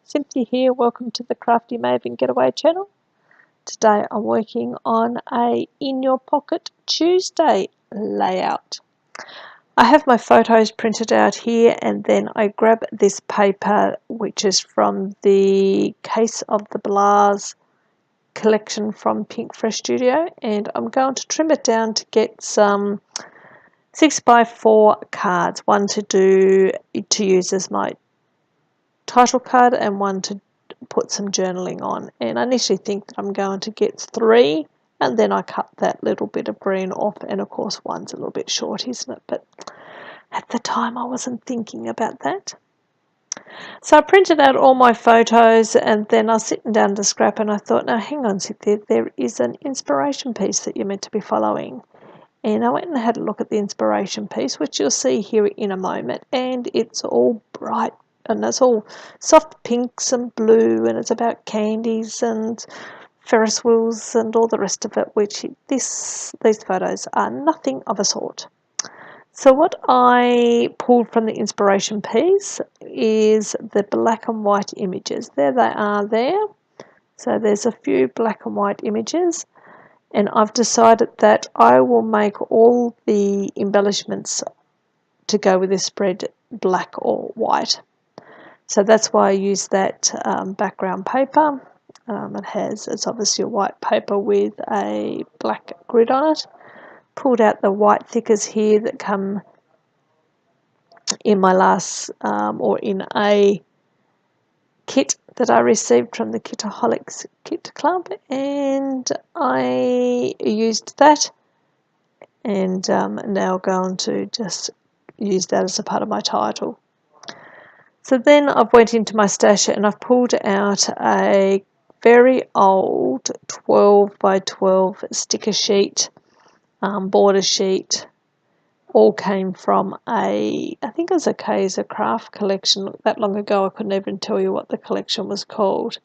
Cynthia here, welcome to the Crafty Maven Getaway channel. Today I'm working on a In Your Pocket Tuesday layout. I have my photos printed out here and then I grab this paper which is from the Case of the Blahs collection from Pink Fresh Studio, and I'm going to trim it down to get some 6x4 cards, one to use as my title card and one to put some journaling on. And I initially think that I'm going to get 3, and then I cut that little bit of green off, and of course one's a little bit short, isn't it? But at the time I wasn't thinking about that. So I printed out all my photos and then I was sitting down to scrap and I thought, now hang on, Cynthia, there is an inspiration piece that you're meant to be following. And I went and had a look at the inspiration piece, which you'll see here in a moment, and it's all bright and it's all soft pinks and blue, and it's about candies and Ferris wheels and all the rest of it, which these photos are nothing of a sort. So what I pulled from the inspiration piece is the black and white images. There they are there. So there's a few black and white images, and I've decided that I will make all the embellishments to go with this spread black or white. So that's why I use that background paper. It's obviously a white paper with a black grid on it. Pulled out the white thickers here that come in my last or in a kit that I received from the Kitaholics Kit Club, and I used that, and now going to just use that as a part of my title. So then I've went into my stash and I've pulled out a very old 12 by 12 sticker sheet, border sheet. All came from I think it was a Kaiser Craft collection. That long ago I couldn't even tell you what the collection was called,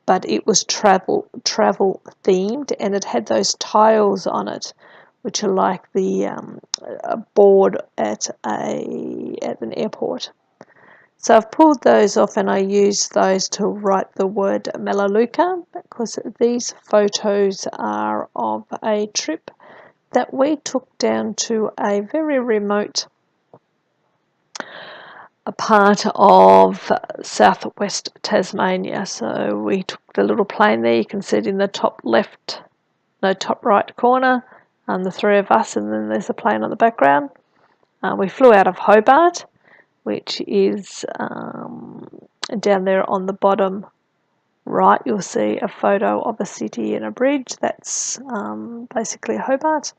but it was travel themed, and it had those tiles on it which are like the board at an airport. So I've pulled those off and I used those to write the word Melaluca, because these photos are of a trip that we took down to a very remote part of southwest Tasmania. So we took the little plane there, you can see it in the top right corner, the 3 of us, and then there's a plane on the background. We flew out of Hobart, which is down there on the bottom right. You'll see a photo of a city and a bridge. That's basically Hobart.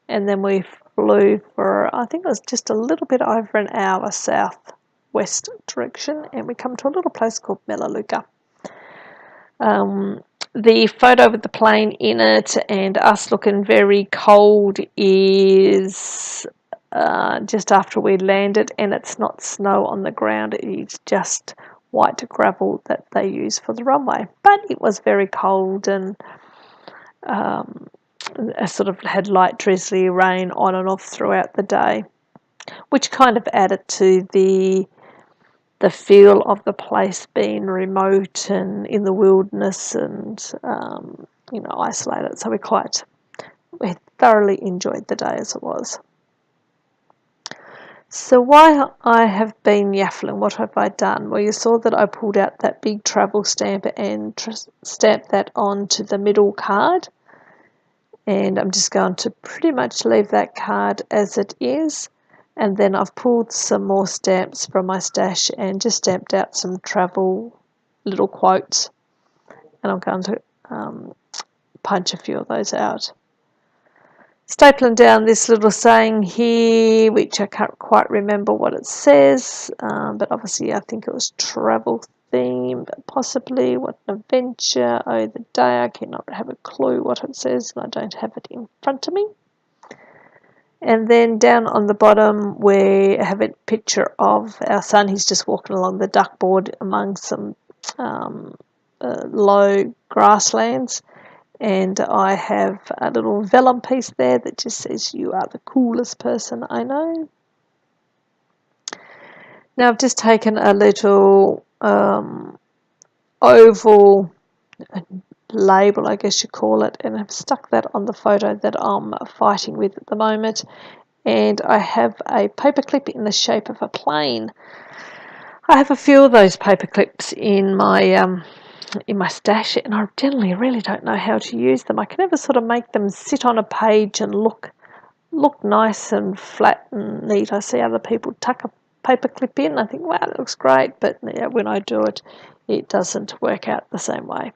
And then we flew for, I think it was just a little bit over an hour southwest direction, and we come to a little place called Melaluca. The photo with the plane in it and us looking very cold is just after we landed, and it's not snow on the ground, it's just white gravel that they use for the runway. But it was very cold, and sort of had light drizzly rain on and off throughout the day, which kind of added to the feel of the place being remote and in the wilderness and isolated. So we thoroughly enjoyed the day as it was. So while I have been yaffling, what have I done? Well, you saw that I pulled out that big travel stamp and stamped that onto the middle card. And I'm just going to pretty much leave that card as it is. And then I've pulled some more stamps from my stash and just stamped out some travel little quotes. And I'm going to punch a few of those out. Stapling down this little saying here, which I can't quite remember what it says, but obviously I think it was travel themed, possibly. What an adventure, oh the day. I cannot have a clue what it says, and I don't have it in front of me. And then down on the bottom we have a picture of our son. He's just walking along the duckboard among some low grasslands. And I have a little vellum piece there that just says, "You are the coolest person I know." Now I've just taken a little oval label, I guess you call it, and I've stuck that on the photo that I'm fighting with at the moment. And I have a paper clip in the shape of a plane. I have a few of those paper clips in my stash, and I generally really don't know how to use them. I can never sort of make them sit on a page and look nice and flat and neat. I see other people tuck a paper clip in. I think, wow, that looks great, but yeah, when I do it, it doesn't work out the same way.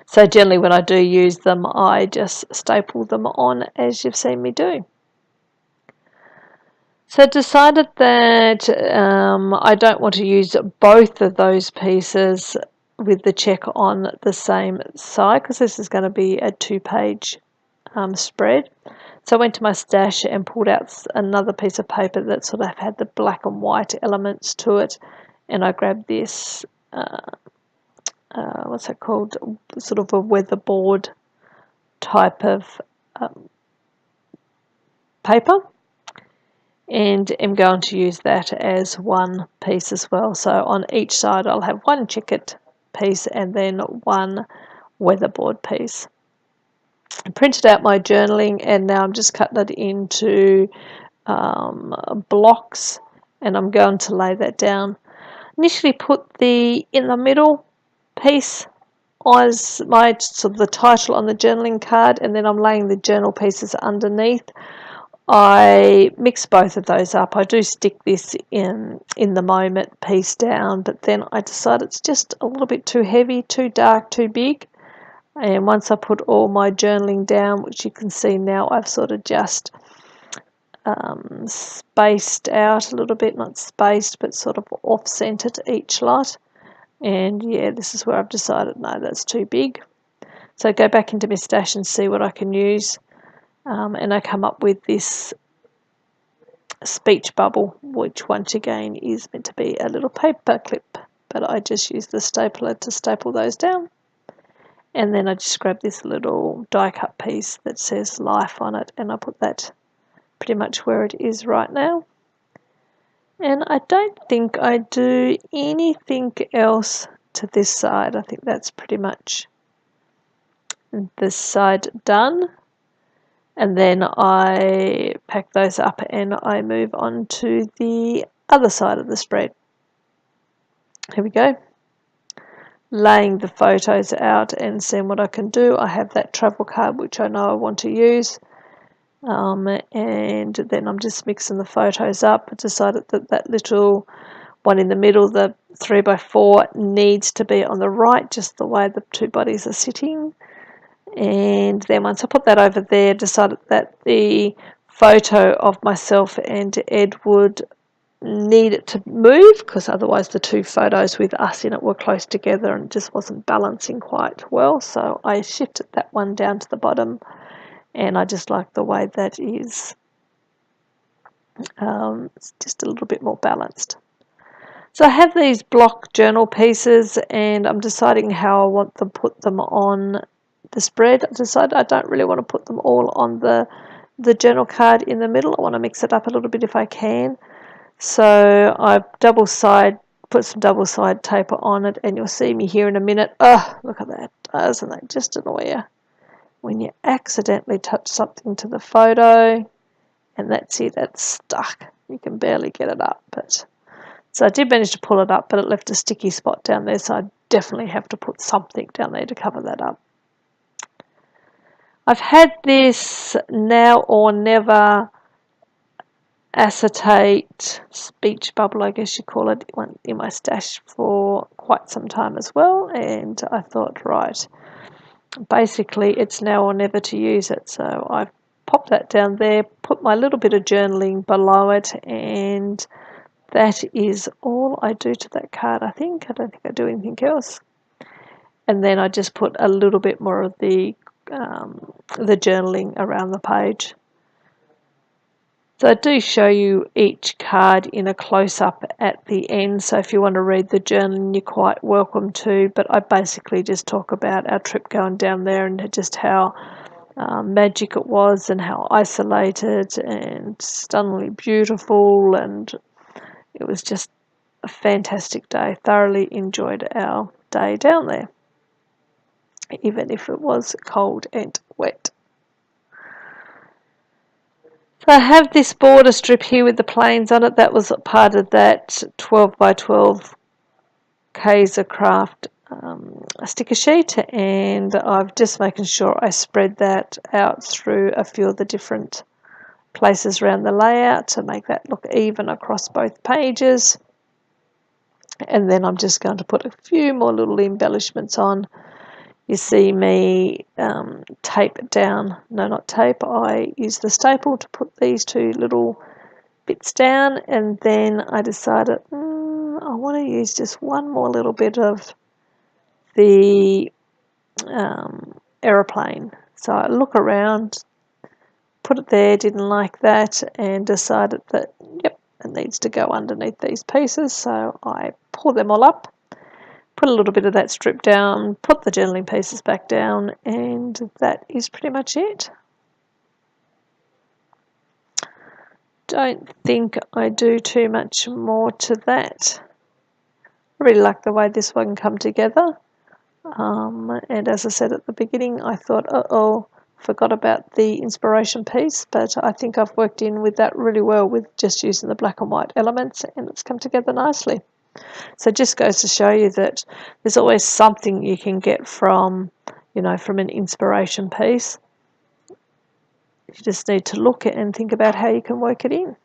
So generally when I do use them, I just staple them on as you've seen me do. So decided that I don't want to use both of those pieces with the check on the same side, because this is going to be a 2-page spread. So I went to my stash and pulled out another piece of paper that sort of had the black and white elements to it, and I grabbed this, what's that called, sort of a weatherboard type of paper, and am going to use that as one piece as well. So on each side I'll have one checkered piece and then one weatherboard piece. I printed out my journaling, and now I'm just cutting it into blocks, and I'm going to lay that down. Initially put the in the middle piece as my sort of the title on the journaling card, and then I'm laying the journal pieces underneath. I mix both of those up. I do stick this in the moment piece down, but then I decide it's just a little bit too heavy, too dark, too big. And once I put all my journaling down, which you can see now, I've sort of just spaced out a little bit, not spaced, but sort of off-centered each lot. And yeah, this is where I've decided, no, that's too big. So I go back into my stash and see what I can use. And I come up with this speech bubble, which once again is meant to be a little paper clip, but I just use the stapler to staple those down. And then I just grab this little die cut piece that says life on it, and I put that pretty much where it is right now. And I don't think I do anything else to this side. I think that's pretty much this side done. And then I pack those up and I move on to the other side of the spread. Here we go. Laying the photos out and seeing what I can do. I have that travel card which I know I want to use. And then I'm just mixing the photos up. I decided that that little one in the middle, the 3x4, needs to be on the right, just the way the two bodies are sitting. And then once I put that over there, decided that the photo of myself and Edward needed to move, because otherwise the two photos with us in it were close together and it just wasn't balancing quite well. So I shifted that one down to the bottom, and I just like the way that is. It's just a little bit more balanced. So I have these block journal pieces, and I'm deciding how I want to put them on the spread. I decided I don't really want to put them all on the journal card in the middle. I want to mix it up a little bit if I can. So I've put some double side taper on it, and you'll see me here in a minute. Oh, look at that. Doesn't that just annoy you? When you accidentally touch something to the photo, and that's it, it's stuck. You can barely get it up. So I did manage to pull it up, but it left a sticky spot down there, so I definitely have to put something down there to cover that up. I've had this now or never acetate speech bubble, I guess you call it, in my stash for quite some time as well, and I thought, right, basically it's now or never to use it. So I've popped that down there, put my little bit of journaling below it, and that is all I do to that card, I think. I don't think I do anything else. And then I just put a little bit more of the journaling around the page. So I do show you each card in a close-up at the end, so if you want to read the journaling, you're quite welcome to, but I basically just talk about our trip going down there and just how magic it was, and how isolated and stunningly beautiful, and it was just a fantastic day. Thoroughly enjoyed our day down there, even if it was cold and wet. So I have this border strip here with the planes on it. That was part of that 12 by 12 Kaiser Craft sticker sheet, and I've just making sure I spread that out through a few of the different places around the layout to make that look even across both pages. And then I'm just going to put a few more little embellishments on. You see me tape down, no, not tape, I use the staple to put these two little bits down, and then I decided I want to use just one more little bit of the aeroplane. So I look around, put it there, didn't like that, and decided that, yep, it needs to go underneath these pieces. So I pull them all up, put a little bit of that strip down, put the journaling pieces back down, and that is pretty much it. Don't think I do too much more to that. I really like the way this one come together. And as I said at the beginning, I thought, forgot about the inspiration piece, but I think I've worked in with that really well with just using the black and white elements, and it's come together nicely. So it just goes to show you that there's always something you can get from, from an inspiration piece. You just need to look at and think about how you can work it in.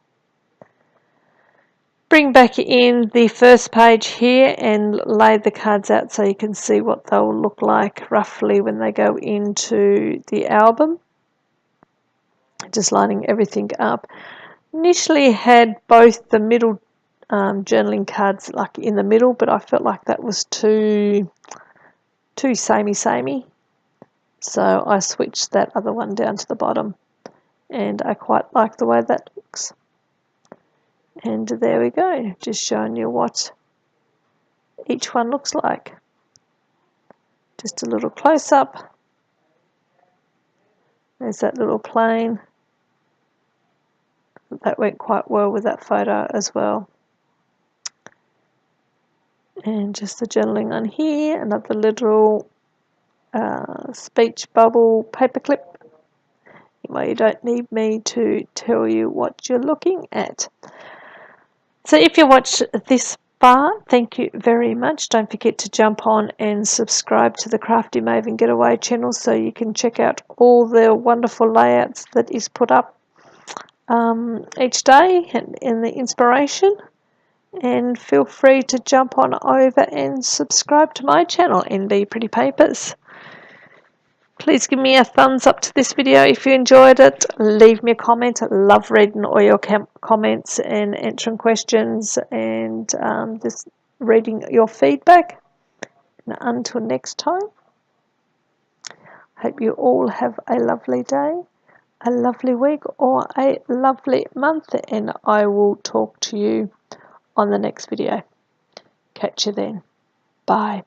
Bring back in the first page here and lay the cards out so you can see what they'll look like roughly when they go into the album. Just lining everything up. Initially had both the middle journaling cards like in the middle, but I felt like that was too samey. So I switched that other one down to the bottom, and I quite like the way that looks. And there we go, just showing you what each one looks like. Just a little close up. There's that little plane. That went quite well with that photo as well. And just the journaling on here, another little speech bubble paperclip. Well, you don't need me to tell you what you're looking at. So if you watched this far, thank you very much. Don't forget to jump on and subscribe to the Crafty Maven Getaway channel so you can check out all the wonderful layouts that is put up each day and in the inspiration. And feel free to jump on over and subscribe to my channel, NB Pretty Papers. Please give me a thumbs up to this video if you enjoyed it. Leave me a comment. I love reading all your comments and answering questions and just reading your feedback. And until next time, I hope you all have a lovely day, a lovely week, or a lovely month, and I will talk to you on the next video. Catch you then. Bye.